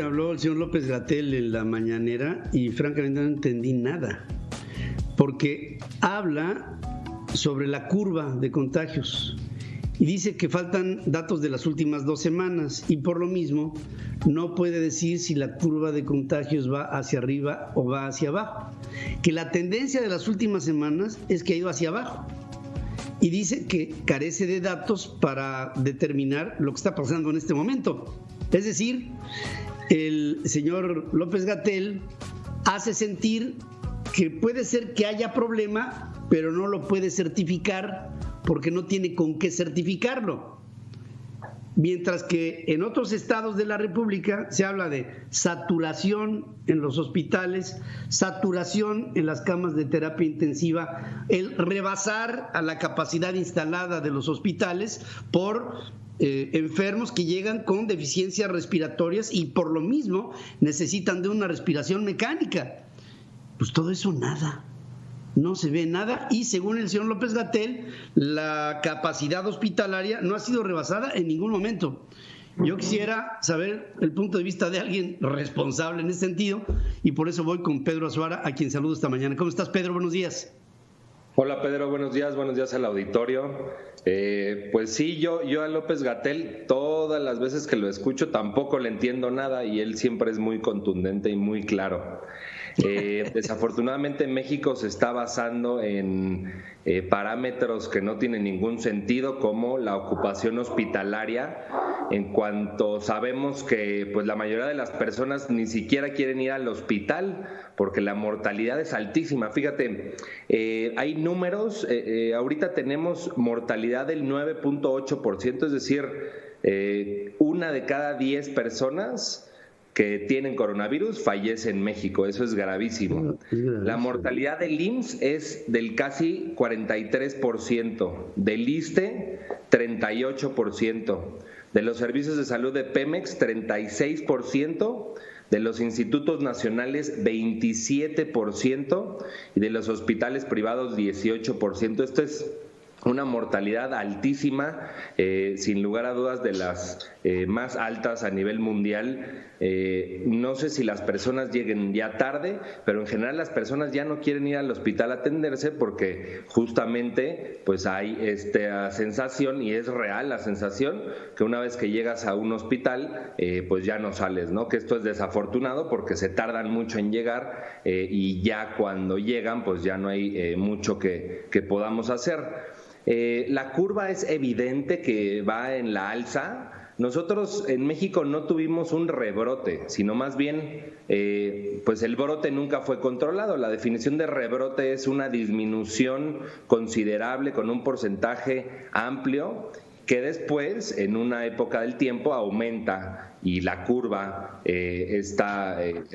Habló el señor López-Gatell en la mañanera y francamente no entendí nada, porque habla sobre la curva de contagios y dice que faltan datos de las últimas 2 semanas y por lo mismo no puede decir si la curva de contagios va hacia arriba o va hacia abajo, que la tendencia de las últimas semanas es que ha ido hacia abajo y dice que carece de datos para determinar lo que está pasando en este momento. Es decir, el señor López-Gatell hace sentir que puede ser que haya problema, pero no lo puede certificar porque no tiene con qué certificarlo. Mientras que en otros estados de la República se habla de saturación en los hospitales, saturación en las camas de terapia intensiva, el rebasar a la capacidad instalada de los hospitales por enfermos que llegan con deficiencias respiratorias y por lo mismo necesitan de una respiración mecánica. Pues todo eso nada, no se ve nada y según el señor López-Gatell la capacidad hospitalaria no ha sido rebasada en ningún momento. Yo quisiera saber el punto de vista de alguien responsable en ese sentido y por eso voy con Pedro Azuara, a quien saludo esta mañana. ¿Cómo estás, Pedro? Buenos días. Hola Pedro, buenos días al auditorio. Pues sí, yo a López-Gatell todas las veces que lo escucho tampoco le entiendo nada y él siempre es muy contundente y muy claro. Desafortunadamente México se está basando en parámetros que no tienen ningún sentido, como la ocupación hospitalaria, en cuanto sabemos que pues la mayoría de las personas ni siquiera quieren ir al hospital porque la mortalidad es altísima. Fíjate, hay números, ahorita tenemos mortalidad del 9.8%, es decir, 1 de cada 10 personas que tienen coronavirus fallece en México. Eso es gravísimo. La mortalidad del IMSS es del casi 43%, del ISSSTE 38%, de los servicios de salud de Pemex 36%, de los institutos nacionales 27% y de los hospitales privados 18%. Esto es una mortalidad altísima, sin lugar a dudas de las más altas a nivel mundial. No sé si las personas lleguen ya tarde, pero en general las personas ya no quieren ir al hospital a atenderse porque justamente pues hay esta sensación, y es real la sensación, que una vez que llegas a un hospital pues ya no sales, ¿no? Que esto es desafortunado porque se tardan mucho en llegar y ya cuando llegan pues ya no hay mucho que podamos hacer. La curva es evidente que va en la alza. Nosotros en México no tuvimos un rebrote, sino más bien, pues el brote nunca fue controlado. La definición de rebrote es una disminución considerable con un porcentaje amplio que después, en una época del tiempo, aumenta y la curva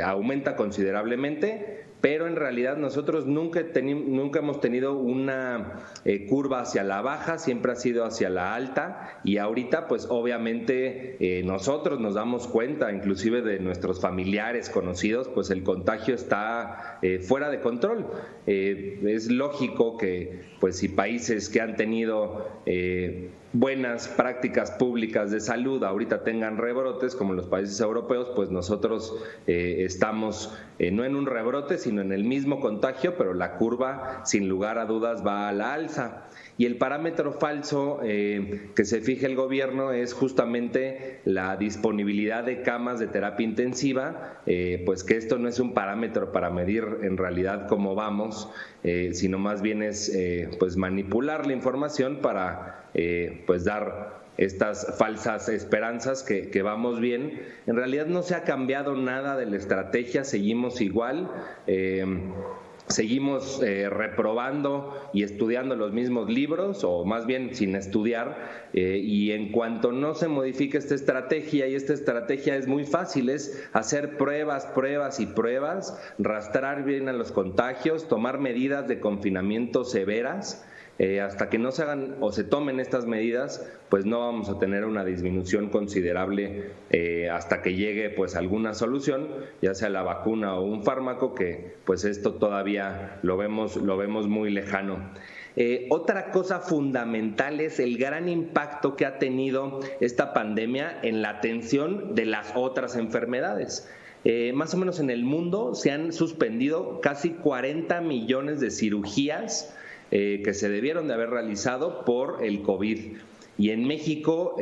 aumenta considerablemente. Pero en realidad nosotros nunca hemos tenido una curva hacia la baja, siempre ha sido hacia la alta, y ahorita pues obviamente nosotros nos damos cuenta, inclusive de nuestros familiares, conocidos, pues el contagio está fuera de control. Es lógico que pues si países que han tenido buenas prácticas públicas de salud ahorita tengan rebrotes como los países europeos, pues nosotros estamos no en un rebrote sino en el mismo contagio, pero la curva sin lugar a dudas va a la alza. Y el parámetro falso que se fija el gobierno es justamente la disponibilidad de camas de terapia intensiva, pues que esto no es un parámetro para medir en realidad cómo vamos, sino más bien es pues manipular la información para pues dar estas falsas esperanzas que vamos bien. En realidad no se ha cambiado nada de la estrategia, seguimos igual. Seguimos reprobando y estudiando los mismos libros, o más bien sin estudiar, y en cuanto no se modifique esta estrategia, y esta estrategia es muy fácil, es hacer pruebas y pruebas, rastrear bien a los contagios, tomar medidas de confinamiento severas. Hasta que no se hagan o se tomen estas medidas, pues no vamos a tener una disminución considerable hasta que llegue pues alguna solución, ya sea la vacuna o un fármaco, que pues esto todavía lo vemos muy lejano. Otra cosa fundamental es el gran impacto que ha tenido esta pandemia en la atención de las otras enfermedades. Más o menos en el mundo se han suspendido casi 40 millones de cirugías que se debieron de haber realizado por el COVID. Y en México,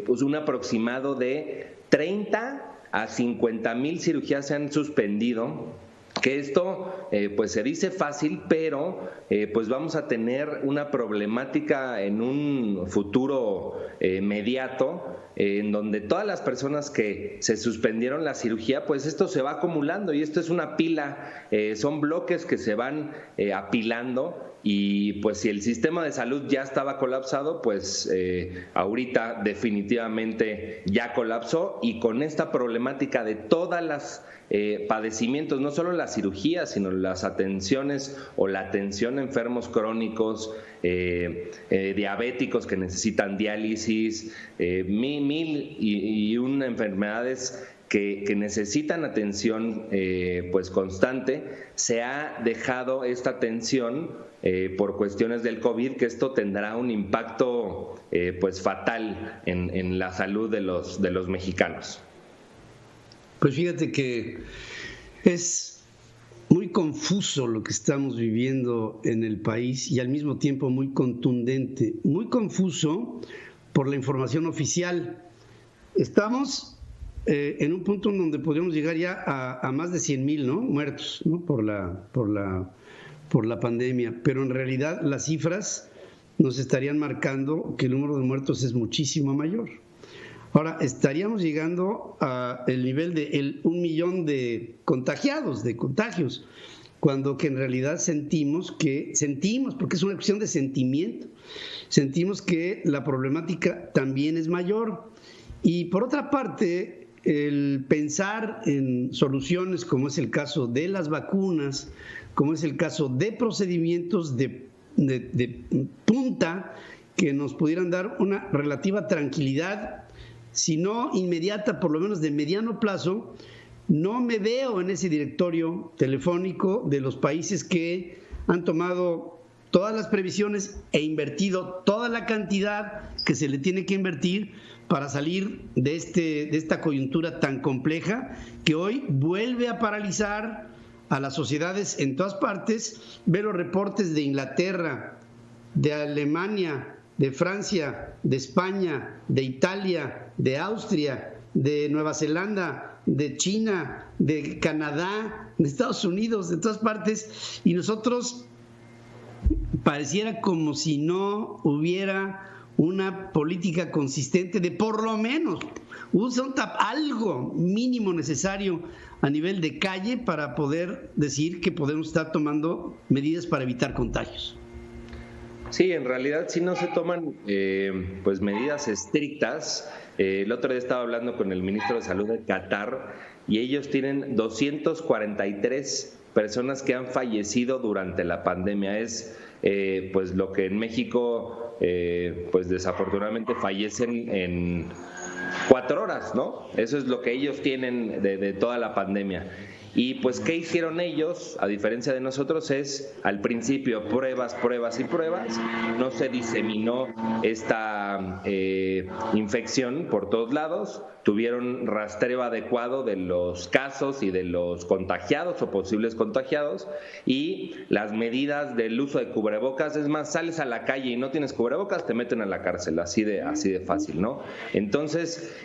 pues un aproximado de 30 a 50 mil cirugías se han suspendido. Que esto pues se dice fácil, pero pues vamos a tener una problemática en un futuro inmediato, en donde todas las personas que se suspendieron la cirugía, pues esto se va acumulando y esto es una pila, son bloques que se van apilando. Y pues si el sistema de salud ya estaba colapsado, pues ahorita definitivamente ya colapsó, y con esta problemática de todas las padecimientos, no solo las cirugías, sino las atenciones o la atención a enfermos crónicos, diabéticos que necesitan diálisis, mil y una enfermedades que necesitan atención pues constante. Se ha dejado esta atención por cuestiones del COVID, que esto tendrá un impacto pues fatal en la salud de los mexicanos. Pues fíjate que es muy confuso lo que estamos viviendo en el país y al mismo tiempo muy contundente. Muy confuso por la información oficial. Estamos en un punto en donde podríamos llegar ya a más de 100,000, ¿no?, muertos, ¿no?, por la pandemia, pero en realidad las cifras nos estarían marcando que el número de muertos es muchísimo mayor. Ahora, estaríamos llegando al nivel de 1 millón de contagios, cuando que en realidad sentimos, porque es una cuestión de sentimiento, sentimos que la problemática también es mayor. Y por otra parte, el pensar en soluciones como es el caso de las vacunas, como es el caso de procedimientos de punta que nos pudieran dar una relativa tranquilidad, si no inmediata, por lo menos de mediano plazo. No me veo en ese directorio telefónico de los países que han tomado todas las previsiones e invertido toda la cantidad que se le tiene que invertir para salir de esta coyuntura tan compleja que hoy vuelve a paralizar a las sociedades en todas partes. Ve los reportes de Inglaterra, de Alemania, de Francia, de España, de Italia, de Austria, de Nueva Zelanda, de China, de Canadá, de Estados Unidos, de todas partes, y nosotros pareciera como si no hubiera una política consistente de por lo menos algo mínimo necesario a nivel de calle para poder decir que podemos estar tomando medidas para evitar contagios. Sí, en realidad sí no se toman pues medidas estrictas. El otro día estaba hablando con el ministro de Salud de Qatar y ellos tienen 243 personas que han fallecido durante la pandemia. Es pues lo que en México pues desafortunadamente fallecen en 4 horas, ¿no? Eso es lo que ellos tienen de toda la pandemia. Y pues, ¿qué hicieron ellos? A diferencia de nosotros, es al principio pruebas y pruebas. No se diseminó esta infección por todos lados. Tuvieron rastreo adecuado de los casos y de los contagiados o posibles contagiados, y las medidas del uso de cubrebocas. Es más, sales a la calle y no tienes cubrebocas, te meten a la cárcel, así de fácil, ¿no? Entonces,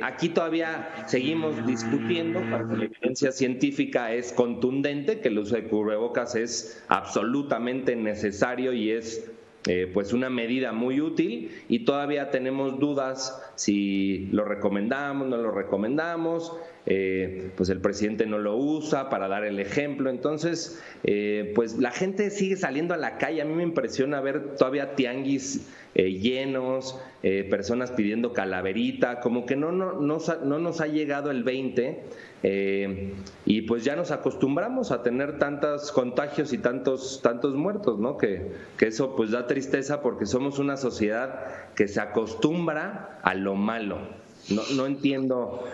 aquí todavía seguimos discutiendo, porque la evidencia científica es contundente que el uso de cubrebocas es absolutamente necesario y es pues una medida muy útil, y todavía tenemos dudas si lo recomendamos, no lo recomendamos. Pues el presidente no lo usa para dar el ejemplo. Entonces pues la gente sigue saliendo a la calle. A mí me impresiona ver todavía tianguis llenos, personas pidiendo calaverita, como que no nos ha llegado el 20, y pues ya nos acostumbramos a tener tantos contagios y tantos muertos, ¿no? Que eso pues da tristeza, porque somos una sociedad que se acostumbra a lo malo. No entiendo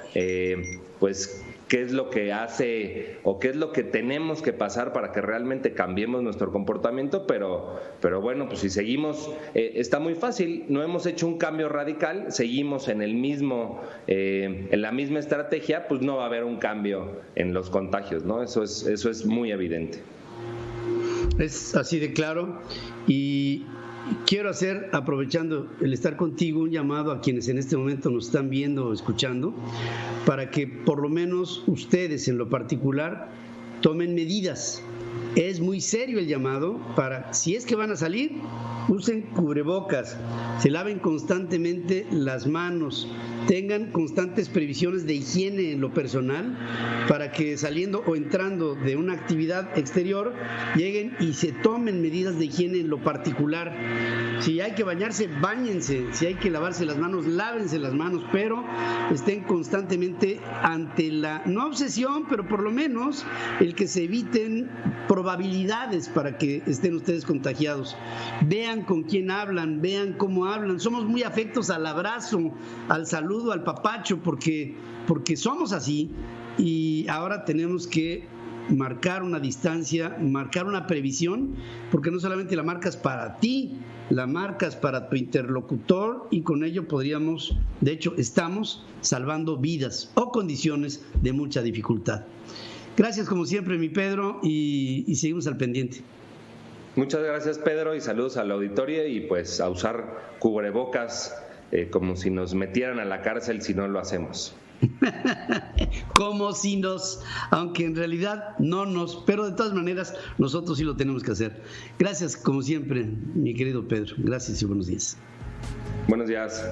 pues qué es lo que hace o qué es lo que tenemos que pasar para que realmente cambiemos nuestro comportamiento, pero bueno, pues si seguimos, está muy fácil, no hemos hecho un cambio radical, seguimos en la misma estrategia, pues no va a haber un cambio en los contagios, ¿no? Eso es muy evidente. Es así de claro, y quiero hacer, aprovechando el estar contigo, un llamado a quienes en este momento nos están viendo o escuchando, para que por lo menos ustedes en lo particular tomen medidas. Es muy serio el llamado para, si es que van a salir, usen cubrebocas, se laven constantemente las manos, tengan constantes previsiones de higiene en lo personal, para que saliendo o entrando de una actividad exterior lleguen y se tomen medidas de higiene en lo particular. Si hay que bañarse, báñense, si hay que lavarse las manos, lávense las manos, pero estén constantemente ante la, no obsesión, pero por lo menos el que se eviten probabilidades para que estén ustedes contagiados. Vean con quién hablan, vean cómo hablan. Somos muy afectos al abrazo, al saludo, al papacho, porque somos así, y ahora tenemos que marcar una distancia, marcar una previsión, porque no solamente la marcas para ti, la marcas para tu interlocutor, y con ello podríamos, de hecho estamos salvando vidas o condiciones de mucha dificultad. Gracias como siempre, mi Pedro, y seguimos al pendiente. Muchas gracias, Pedro, y saludos al auditorio, y pues a usar cubrebocas como si nos metieran a la cárcel si no lo hacemos. Como si aunque en realidad no pero de todas maneras nosotros sí lo tenemos que hacer. Gracias como siempre, mi querido Pedro. Gracias y buenos días. Buenos días.